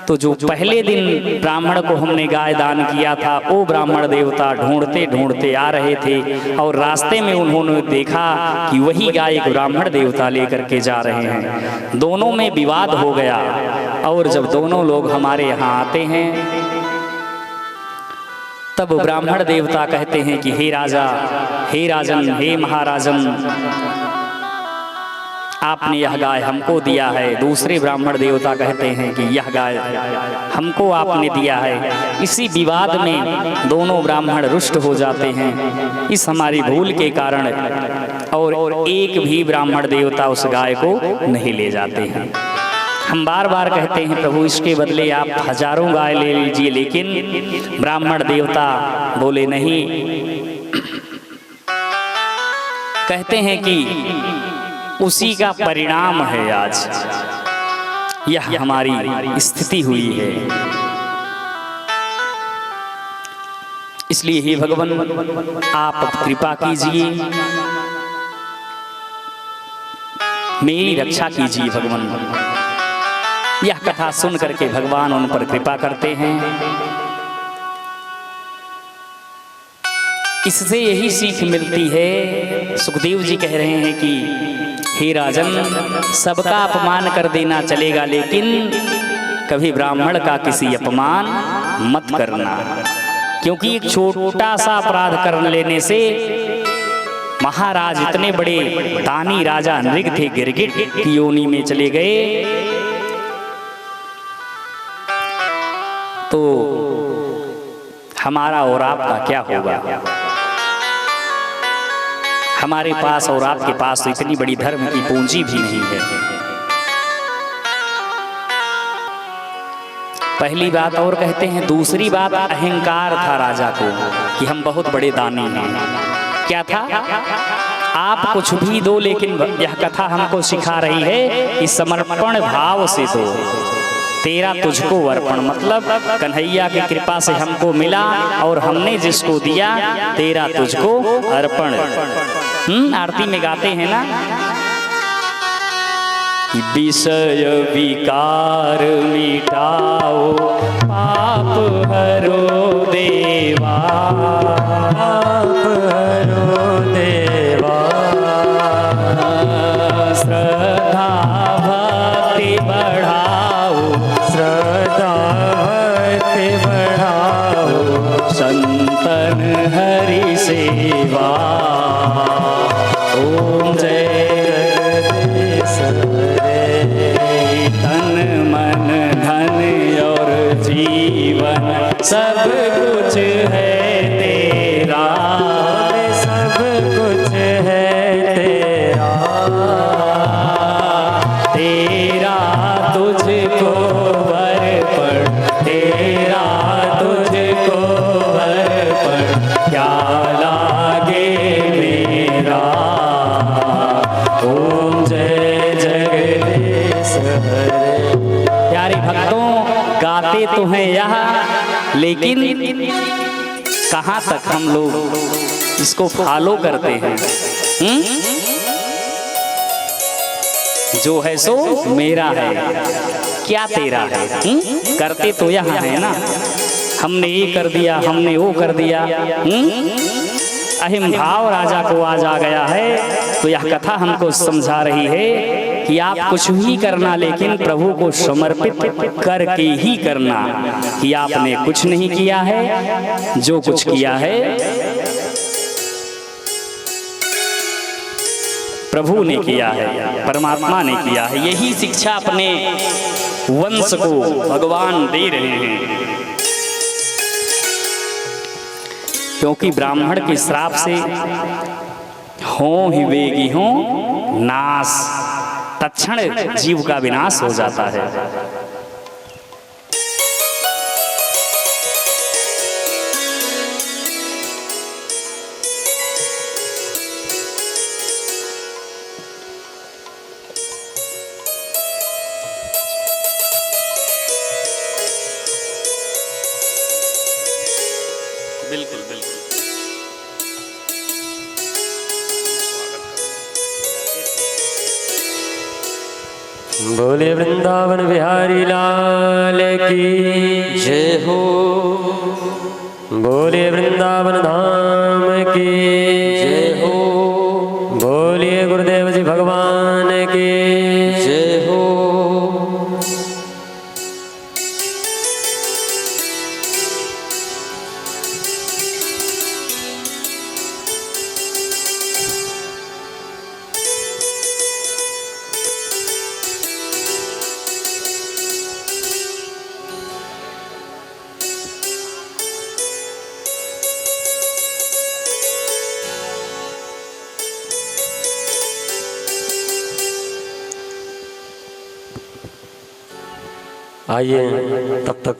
तो जो पहले दिन ब्राह्मण को हमने गाय दान किया था वो ब्राह्मण देवता ढूंढते ढूंढते आ रहे थे और रास्ते में उन्होंने देखा कि वही गाय एक ब्राह्मण देवता लेकर के जा रहे हैं। दोनों में विवाद हो गया और जब दोनों लोग हमारे यहाँ आते हैं तब ब्राह्मण देवता कहते हैं कि हे राजा, हे राजन, हे महाराजन, आपने यह गाय हमको दिया है। दूसरे ब्राह्मण देवता कहते हैं कि यह गाय हमको आपने दिया है। इसी विवाद में दोनों ब्राह्मण रुष्ट हो जाते हैं इस हमारी भूल के कारण, और एक भी ब्राह्मण देवता उस गाय को नहीं ले जाते हैं। हम बार बार कहते हैं प्रभु इसके बदले आप हजारों गाय ले लीजिए, लेकिन ब्राह्मण देवता बोले नहीं। कहते हैं कि उसी का परिणाम है आज यह हमारी स्थिति हुई है। इसलिए हे भगवान आप कृपा कीजिए, मेरी रक्षा कीजिए भगवान। यह कथा सुन करके भगवान उन पर कृपा करते हैं इससे यही सीख मिलती है। सुखदेव जी कह रहे हैं कि हे राजन, सबका अपमान कर देना चलेगा, लेकिन कभी ब्राह्मण का किसी अपमान मत करना, क्योंकि एक छोटा सा अपराध कर लेने से महाराज इतने बड़े दानी राजा नृग थे, गिरगिट की योनि में चले गए। तो हमारा और आपका क्या होगा? हमारे पास और आपके पास तो इतनी बड़ी धर्म की पूंजी भी नहीं है। पहली बात और कहते हैं। दूसरी बात, अहंकार था राजा को कि हम बहुत बड़े दानी हैं। क्या था? आप कुछ भी दो, लेकिन यह कथा हमको सिखा रही है कि समर्पण भाव से दो। तेरा तुझको अर्पण, मतलब कन्हैया की कृपा से हमको मिला और हमने जिसको दिया, तेरा तुझको अर्पण। आरती में गाते हैं ना कि विषय विकार मिटाओ, पाप हरो देवा, पाप हरो देवा, श्रद्धा भक्ति बढ़ाओ, श्रद्धा भक्ति बढ़ाओ, संतन हरि सेवा। ओम जय जगदीश हरे, तन मन धन और जीवन सब कुछ है तेरा, सब कुछ है तेरा, तेरा तुझको अर्पण, तेरा तुझको अर्पण, क्या लागे मेरा। ओम जय जगदीश हरे। प्यारे भक्तों, गाते तो हैं यहाँ, लेकिन कहाँ तक हम लोग इसको फॉलो करते हैं? जो है सो मेरा है, क्या तेरा है? करते तो यहाँ है ना, हमने ये कर दिया, हमने वो कर दिया। अहिम भाव राजा को आज आ गया है। तो यह कथा हमको समझा रही है कि आप कुछ भी करना, लेकिन प्रभु को समर्पित करके ही करना, कि आपने कुछ नहीं किया है, जो कुछ किया है प्रभु ने किया है, परमात्मा ने किया है। यही शिक्षा अपने वंश को भगवान दे रहे हैं, क्योंकि ब्राह्मण के श्राप से हों ही वेगी हों नाश, तत्क्षण जीव का विनाश हो जाता है। बिल्कुल बिल्कुल। बोले वृंदावन बिहारी लाल की जय हो, बोले वृंदावन धाम की जय हो, बोलिए गुरुदेव जी भगवान की जय हो। आइए तब तक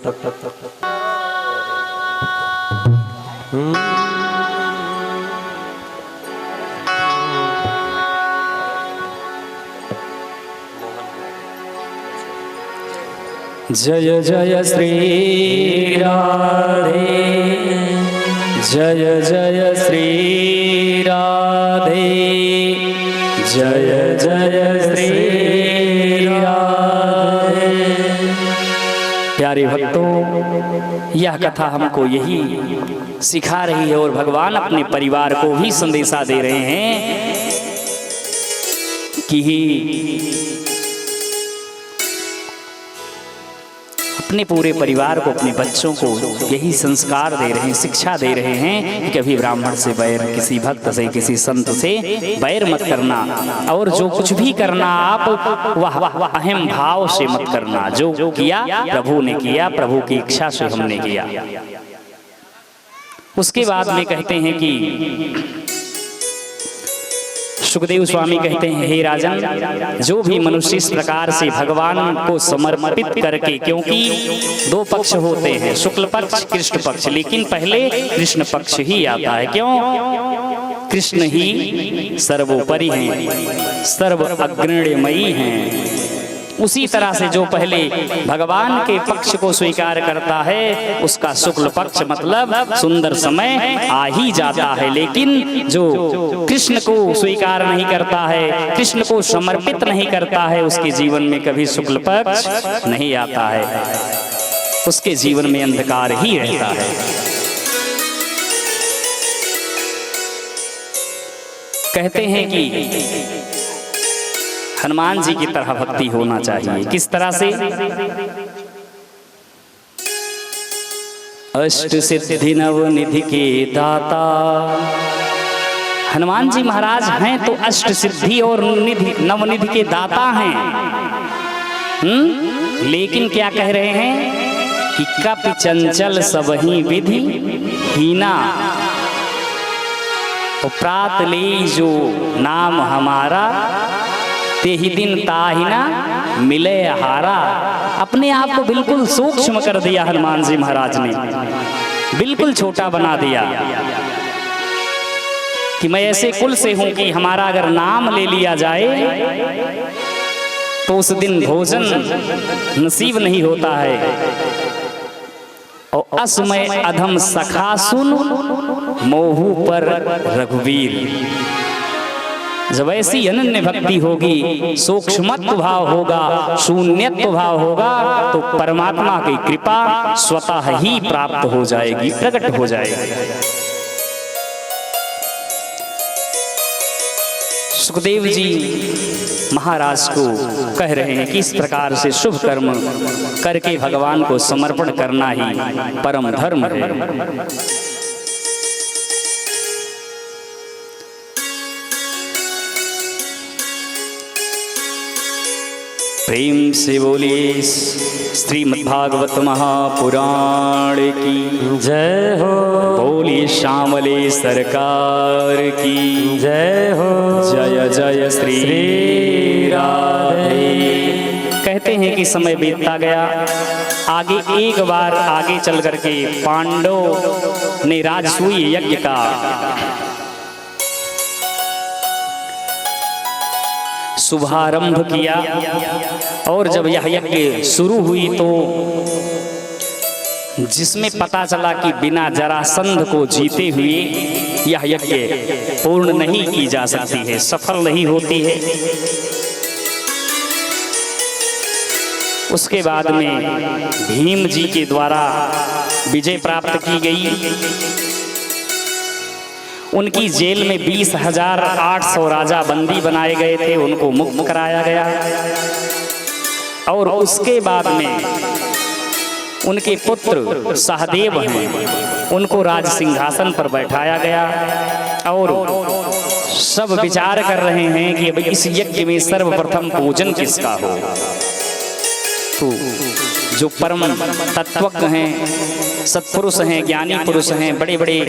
जय जय श्री राधे, जय जय श्री राधे, जय जय श्री राधे। प्यारे भक्तों, यह कथा हमको यही सिखा रही है और भगवान अपने परिवार को भी संदेशा दे रहे हैं कि अपने पूरे परिवार को, अपने बच्चों को यही संस्कार दे रहे हैं, शिक्षा दे रहे हैं कि कभी ब्राह्मण से बैर, किसी भक्त से, किसी संत से बैर मत करना, और जो कुछ भी करना आप वह अहम भाव से मत करना। जो किया प्रभु ने किया, प्रभु की इच्छा से हमने किया। उसके बाद में कहते हैं कि सुखदेव स्वामी कहते हैं, हे राजन, जो भी मनुष्य इस प्रकार से भगवान को समर्पित करके, क्योंकि दो पक्ष होते हैं, शुक्ल पक्ष, कृष्ण पक्ष, लेकिन पहले कृष्ण पक्ष ही आता है। क्यों? कृष्ण ही सर्वोपरि हैं, सर्व अग्रणीमयी हैं। उसी तरह से जो पहले भगवान के पक्ष को स्वीकार करता है, उसका शुक्ल पक्ष मतलब सुंदर समय आ ही जाता है। लेकिन जो कृष्ण को स्वीकार नहीं करता है, कृष्ण को समर्पित नहीं करता है, उसके जीवन में कभी शुक्ल पक्ष नहीं आता है, उसके जीवन में अंधकार ही रहता है। कहते हैं कि हनुमान जी की तरह भक्ति होना चाहिए। किस तरह से? अष्ट सिद्धि नव निधि के दाता। हनुमान जी महाराज हैं तो अष्ट सिद्धि और निधि, नवनिधि के दाता हैं। लेकिन क्या कह रहे हैं कि कपि चंचल सबही विधि हीना, तो प्रात ले जो नाम हमारा, ते ही दिन ताहिना मिले हारा। अपने आप को बिल्कुल सूक्ष्म कर दिया हनुमान जी महाराज ने, बिल्कुल छोटा बना दिया कि मैं ऐसे कुल से हूं कि हमारा अगर नाम ले लिया जाए तो उस दिन भोजन नसीब नहीं होता है। और असमय अधम सखा सुन मोहू पर रघुवीर। जब ऐसी अनन्य भक्ति होगी, सूक्ष्मत्व भाव होगा, शून्यत्व भाव होगा, तो परमात्मा की कृपा स्वतः ही प्राप्त हो जाएगी, प्रकट हो जाएगी। सुखदेव जी महाराज को कह रहे हैं कि इस प्रकार से शुभ कर्म करके भगवान को समर्पण करना ही परम धर्म है। प्रेम से बोलिए श्रीमद्भागवत महापुराण की जय हो। बोलिए श्यामले सरकार की जय हो। जय जय श्री राधे। कहते हैं कि समय बीतता गया, आगे एक बार आगे चल करके पांडव ने राजसूय यज्ञ का शुभारंभ किया, और जब यह यज्ञ शुरू हुई तो जिसमें पता चला कि बिना जरासंध को जीते हुए यह यज्ञ पूर्ण नहीं की जा सकती है, सफल नहीं होती है। उसके बाद में भीम जी के द्वारा विजय प्राप्त की गई। उनकी जेल में 20,800 राजा बंदी बनाए गए थे, उनको मुक्त कराया गया। और उसके बाद में उनके पुत्र सहदेव हैं, उनको राज सिंहासन पर बैठाया गया। और सब विचार कर रहे हैं कि अब इस यज्ञ में सर्वप्रथम पूजन किसका हो। तो जो परम तत्वज्ञ हैं, सत्पुरुष हैं, ज्ञानी पुरुष हैं, बड़े बड़े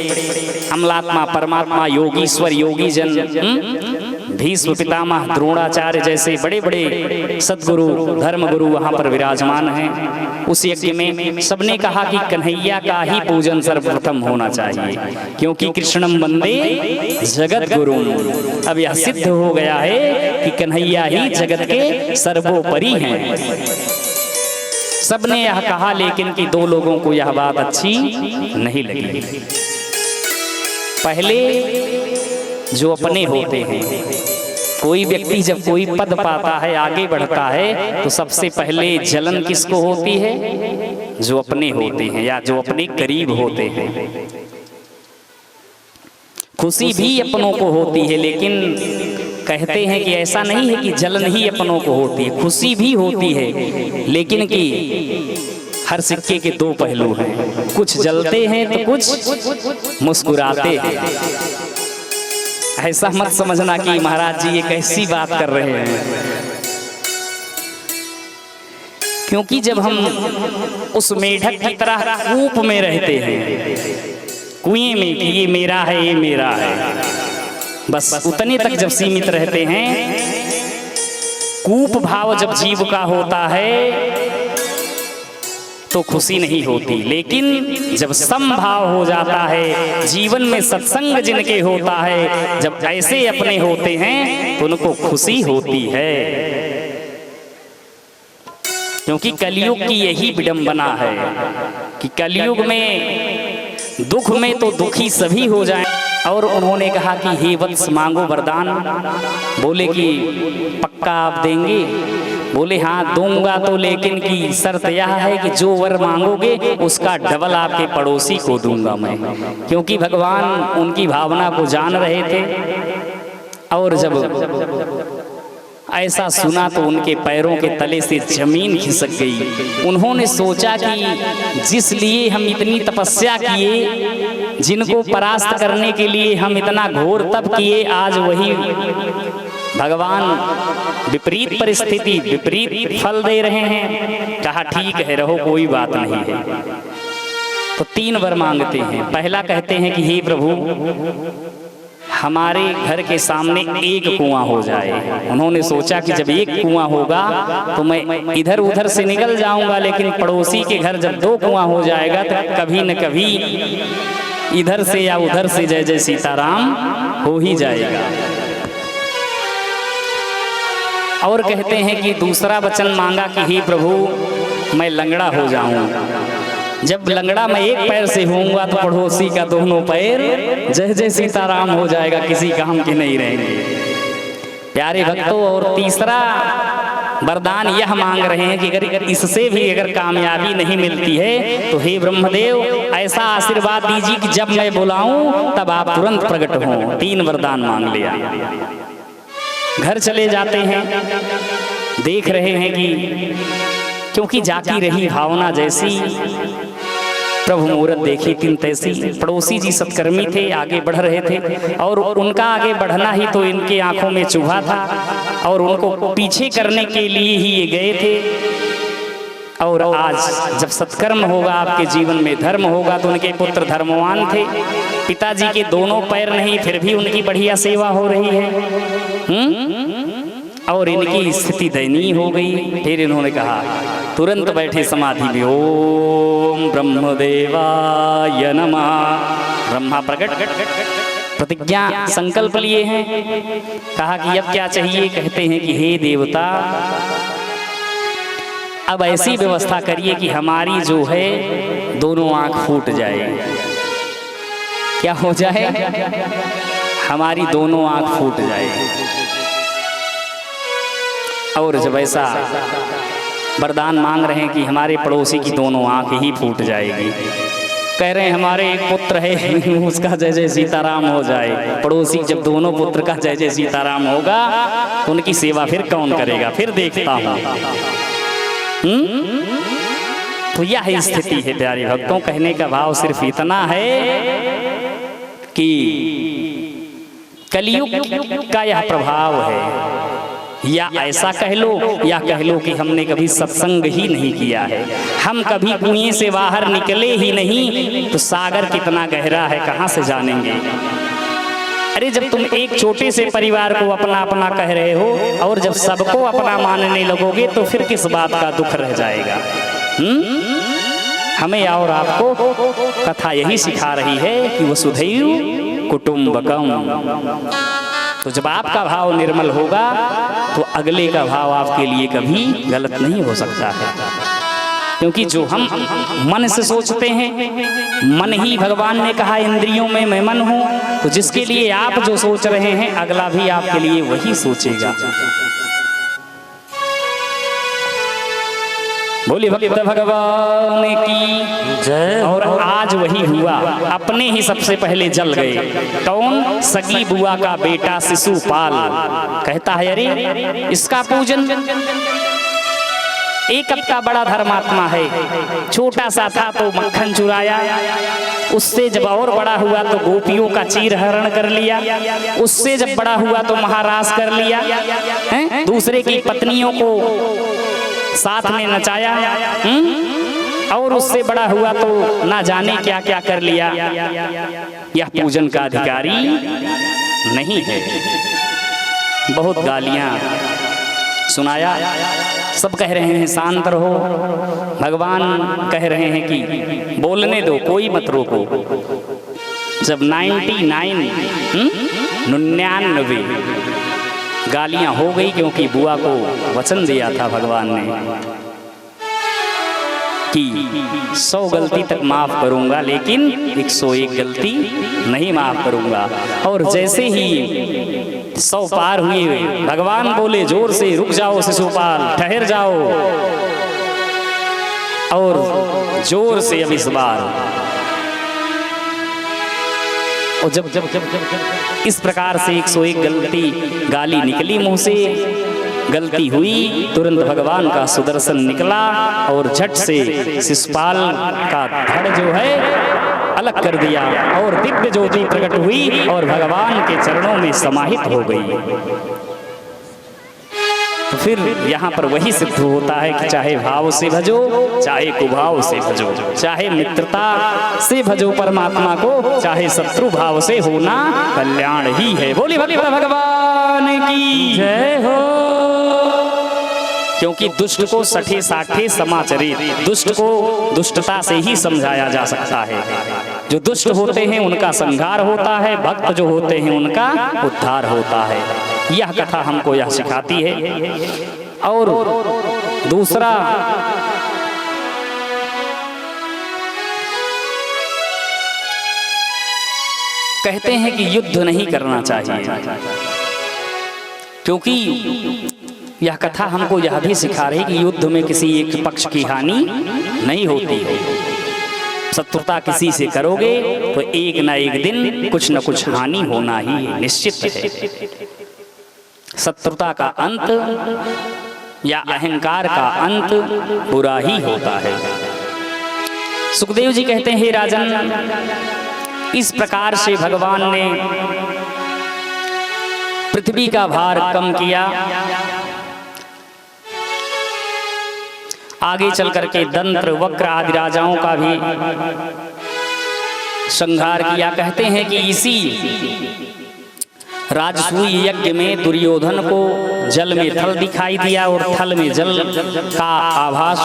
अमलात्मा, परमात्मा, योगीश्वर, योगी जन, भीष्म पितामह, द्रोणाचार्य जैसे बड़े बड़े सद्गुरु, धर्मगुरु वहाँ पर विराजमान हैं। उस यज्ञ में सबने कहा कि कन्हैया का ही पूजन सर्वप्रथम होना चाहिए, क्योंकि कृष्णम वंदे जगत गुरु। अब यह सिद्ध हो गया है कि कन्हैया ही जगत के सर्वोपरि हैं। सबने यह कहा, लेकिन कि दो लोगों को यह बात अच्छी नहीं लगी। पहले जो अपने होते हैं, कोई व्यक्ति जब कोई पद पाता है, आगे बढ़ता है, तो सबसे पहले जलन किसको होती है? जो अपने होते हैं या जो अपने करीब होते हैं। खुशी भी अपनों को होती है, लेकिन कहते हैं कि ऐसा नहीं है कि जलन ही अपनों को होती है, खुशी भी होती है, लेकिन कि हर सिक्के के दो पहलू हैं, कुछ जलते हैं तो कुछ मुस्कुराते हैं। ऐसा मत समझना कि महाराज जी ये कैसी बात कर रहे हैं, क्योंकि जब हम उस मेढक की तरह कूप में रहते हैं, कुएं में कि ये मेरा है, ये मेरा है, बस उतने तक जब सीमित रहते हैं, कूप भाव जब जीव का होता है तो खुशी नहीं होती। लेकिन जब समभाव हो जाता है, जीवन में सत्संग जिनके होता है, जब ऐसे अपने होते हैं तो उनको खुशी होती है। क्योंकि कलयुग की यही विडंबना है कि कलयुग में दुख में तो दुखी सभी हो जाएं। और उन्होंने कहा कि हे वत्स मांगो वरदान। बोले कि पक्का आप देंगे? बोले हाँ दूंगा तो, लेकिन की शर्त यह है कि जो वर मांगोगे उसका डबल आपके पड़ोसी को दूंगा मैं। क्योंकि भगवान उनकी भावना को जान रहे थे, और जब ऐसा सुना तो उनके पैरों के तले से जमीन खिसक गई। उन्होंने सोचा कि जिस लिए हम इतनी तपस्या किए, जिनको परास्त करने के लिए हम इतना घोर तप किए, आज वही भगवान विपरीत परिस्थिति विपरीत फल दे रहे हैं। कहा ठीक है रहो, कोई बात नहीं है। तो 3 वर मांगते हैं। पहला कहते हैं कि हे प्रभु हमारे घर के सामने एक कुआं हो जाए। उन्होंने सोचा कि जब एक कुआं होगा तो मैं इधर उधर से निकल जाऊंगा, लेकिन पड़ोसी के घर जब 2 कुआं हो जाएगा तो कभी न कभी इधर से या उधर से जय जय सीताराम हो ही जाएगा। और कहते हैं कि दूसरा वचन मांगा कि हे प्रभु मैं लंगड़ा हो जाऊं। जब लंगड़ा मैं एक पैर से होऊंगा तो पड़ोसी का दोनों पैर जय जय सीताराम हो जाएगा, किसी काम के नहीं रहेंगे। प्यारे भक्तों, और तीसरा वरदान यह मांग रहे हैं कि अगर इससे भी अगर कामयाबी नहीं मिलती है तो हे ब्रह्मदेव ऐसा आशीर्वाद दीजिए कि जब मैं बुलाऊं तब आप तुरंत प्रकट हों। 3 वरदान मांग लिया। घर चले जाते हैं, देख रहे हैं कि क्योंकि जाती रही भावना जैसी, प्रभु मुहूर्त देखी 3 तैसी। पड़ोसी जी सत्कर्मी थे, आगे बढ़ रहे थे, और उनका आगे बढ़ना ही तो इनके आंखों में चुभा था, और उनको पीछे करने के लिए ही ये गए थे। और आज जब सत्कर्म होगा, आपके जीवन में धर्म होगा, तो उनके पुत्र धर्मवान थे। पिताजी के दोनों पैर नहीं, फिर भी उनकी बढ़िया सेवा हो रही है। और इनकी स्थिति दयनीय हो गई। फिर इन्होंने कहा, तुरंत बैठे समाधि में, ओम ब्रह्मदेवाय नमः। ब्रह्मा प्रकट, प्रतिज्ञा संकल्प लिए हैं। कहा कि अब क्या चाहिए? कहते हैं कि हे देवता अब ऐसी व्यवस्था करिए कि हमारी जो है दोनों आंख फूट जाए। क्या हो जाए? हमारी दोनों आंख फूट जाए। और जब ऐसा वरदान मांग रहे हैं कि हमारे पड़ोसी की दोनों आंख ही फूट जाएगी, कह रहे हैं हमारे एक पुत्र है उसका जय जय सीताराम हो जाए। पड़ोसी जब दोनों पुत्र का जय जय सीताराम होगा तो उनकी सेवा फिर कौन करेगा? फिर देखता हूँ। तो यह स्थिति है प्यारे भक्तों। कहने का भाव सिर्फ इतना है कि कलयुग का यह प्रभाव है, या ऐसा कह लो, या कह लो कि हमने कभी सत्संग ही नहीं किया है। हम कभी कुएं से बाहर निकले ही नहीं, तो सागर कितना गहरा है कहाँ से जानेंगे? अरे जब तुम एक छोटे से परिवार को अपना अपना कह रहे हो, और जब सबको अपना मानने लगोगे तो फिर किस बात का दुख रह जाएगा? हमें और आपको कथा यही सिखा रही है कि वसुधैव कुटुंबकम। तो जब आपका भाव निर्मल होगा तो अगले का भाव आपके लिए कभी गलत नहीं हो सकता है। क्योंकि जो हम मन से सोचते हैं, मन ही भगवान ने कहा इंद्रियों में मैं मन हूं, तो जिसके लिए आप जो सोच रहे हैं अगला भी आपके लिए वही सोचेगा। बोले भक्त भगवान की जय हो। और आज वही हुआ, अपने ही सबसे पहले जल गए। कौन? सगी बुआ का बेटा शिशुपाल। कहता है अरे इसका पूजन, एक अब का बड़ा धर्मात्मा है, छोटा सा था तो मक्खन चुराया, उससे जब और बड़ा हुआ तो गोपियों का चीर हरण कर लिया, उससे जब बड़ा हुआ तो महाराज कर लिया, हैं? दूसरे की पत्नियों को साथ में नचाया, और उससे बड़ा हुआ तो ना जाने क्या क्या कर लिया। यह पूजन का अधिकारी नहीं है। बहुत गालियां सुनाया, सब कह रहे हैं शांत रहो, भगवान कह रहे हैं कि बोलने दो, कोई मत रोको। जब 99 गालियां हो गई, क्योंकि बुआ को वचन दिया था भगवान ने कि 100 गलती तक माफ करूंगा, लेकिन 101 गलती नहीं माफ करूंगा। और जैसे ही 100 पार हुए, भगवान बोले जोर से, रुक जाओ शिशुपाल, ठहर जाओ। और जोर से अब इस बार, और जब जब जब जब इस प्रकार से 101 गलती गाली निकली मुंह से, गलती हुई, तुरंत भगवान का सुदर्शन निकला और झट से शिशुपाल का धड़ जो है अलग कर दिया, और दिव्य ज्योति प्रकट हुई और भगवान के चरणों में समाहित हो गई। तो फिर यहाँ पर वही सिद्ध होता है कि चाहे भाव से भजो, चाहे कुभाव से भजो, चाहे मित्रता से भजो परमात्मा को, चाहे शत्रु भाव से होना कल्याण ही है। बोली भली भगवान की जय हो। क्योंकि दुष्ट को सठे साठे समाचरित, दुष्ट को दुष्टता से ही समझाया जा सकता है। जो दुष्ट होते हैं उनका संहार होता है, भक्त जो होते हैं उनका उद्धार होता है। यह कथा हमको यह सिखाती है। और दूसरा, कहते हैं कि युद्ध नहीं करना चाहिए, क्योंकि यह कथा हमको यह भी सिखा रही कि युद्ध में किसी एक पक्ष की हानि नहीं होती है। शत्रुता किसी से करोगे तो एक न एक दिन कुछ न कुछ हानि होना ही निश्चित है। शत्रुता का अंत या अहंकार का अंत बुरा ही होता है। सुखदेव जी कहते हैं, हे राजन, इस प्रकार से भगवान ने पृथ्वी का भार कम किया। आगे चल करके दंत्र वक्र आदि राजाओं का भी संहार किया। कहते हैं कि इसी राजसूय यज्ञ में दुर्योधन को जल में थल दिखाई दिया और थल में जल का आभास